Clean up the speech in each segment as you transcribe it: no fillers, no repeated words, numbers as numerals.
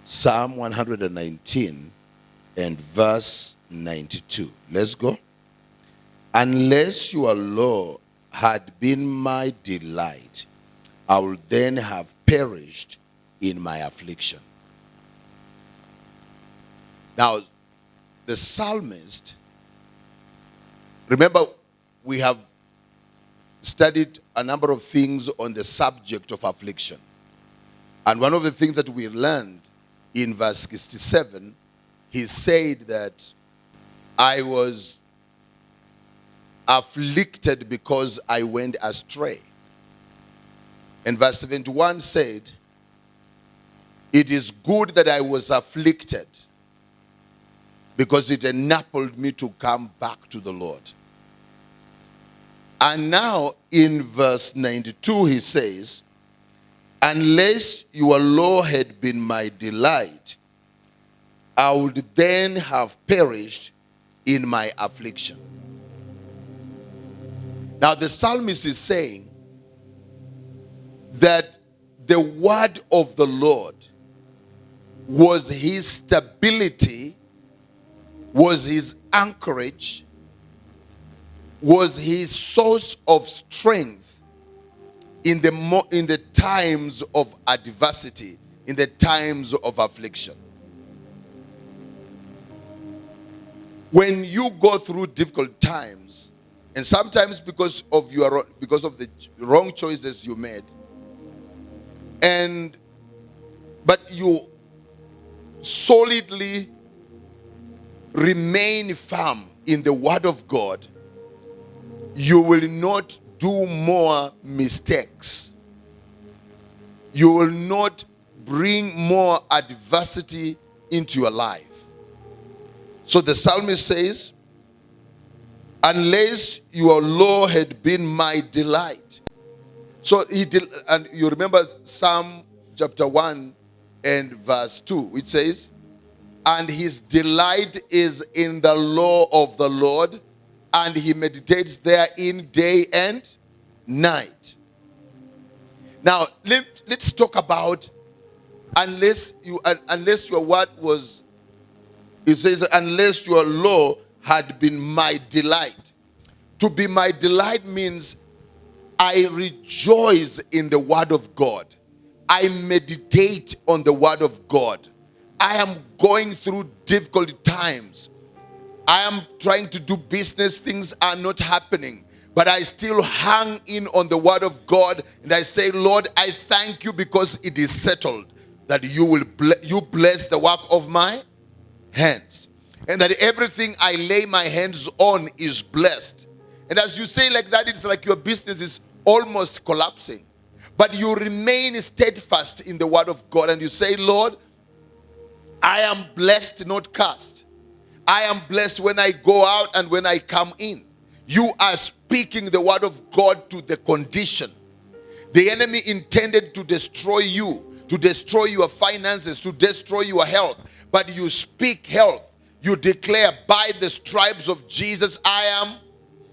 Psalm 119 and verse 92. Let's go. Unless your law had been my delight, I would then have perished in my affliction. Now, the psalmist, remember, we have studied a number of things on the subject of affliction. And one of the things that we learned in verse 67, he said that I was afflicted because I went astray. And verse 71 said, it is good that I was afflicted because it enabled me to come back to the Lord. And now in verse 92 he says, unless your law had been my delight, I would then have perished in my affliction. Now the psalmist is saying that the word of the Lord was his stability, was his anchorage, was his source of strength in the times of adversity, in the times of affliction. When you go through difficult times, and sometimes because of the wrong choices you made, but you solidly remain firm in the word of God, you will not do more mistakes. You will not bring more adversity into your life. So the psalmist says, unless your law had been my delight. So and you remember Psalm chapter 1 and verse 2, which says, and his delight is in the law of the Lord, and he meditates therein day and night. Now, let's talk about unless your word was, it says, unless your law had been my delight. To be my delight means I rejoice in the word of God. I meditate on the word of God. I am going through difficult times. I am trying to do business. Things are not happening. But I still hang in on the word of God. And I say, Lord, I thank you because it is settled that you bless the work of my hands. And that everything I lay my hands on is blessed. And as you say like that, it's like your business is almost collapsing. But you remain steadfast in the word of God. And you say, Lord, I am blessed, not cursed. I am blessed when I go out and when I come in. You are speaking the word of God to the condition. The enemy intended to destroy you, to destroy your finances, to destroy your health. But you speak health. You declare, by the stripes of Jesus, I am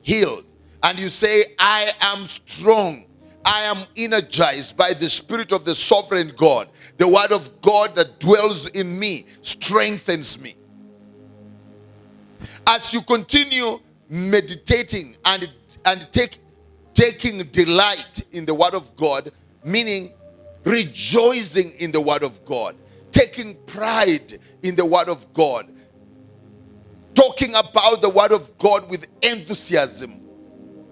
healed. And you say, I am strong. I am energized by the Spirit of the sovereign God. The word of God that dwells in me strengthens me. As you continue meditating and taking delight in the word of God, meaning rejoicing in the word of God, taking pride in the word of God, talking about the word of God with enthusiasm,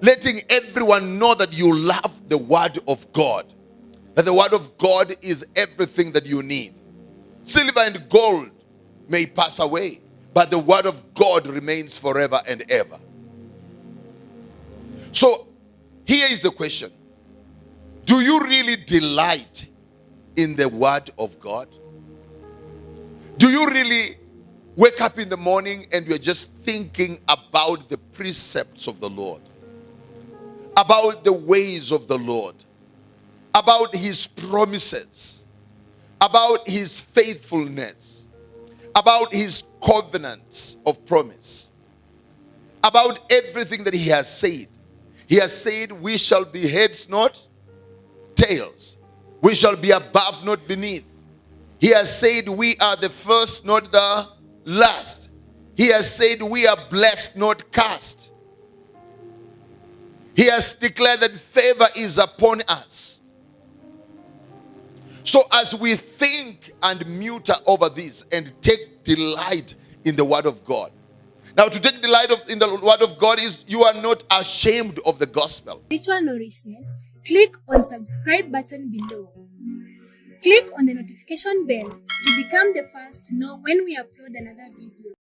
letting everyone know that you love the word of God, that the word of God is everything that you need. Silver and gold may pass away, but the word of God remains forever and ever. So here is the question. Do you really delight in the word of God? Do you really wake up in the morning and you're just thinking about the precepts of the Lord, about the ways of the Lord, about his promises, about his faithfulness, about his covenants of promise, about everything that he has said? He has said we shall be heads, not tails. We shall be above, not beneath. He has said we are the first, not the last. He has said we are blessed, not cursed. He has declared that favor is upon us. So as we think and mutter over this and take delight in the word of God. Now, to take delight in the word of God is you are not ashamed of the gospel. Spiritual nourishment, click on subscribe button below. Click on the notification bell to become the first to know when we upload another video.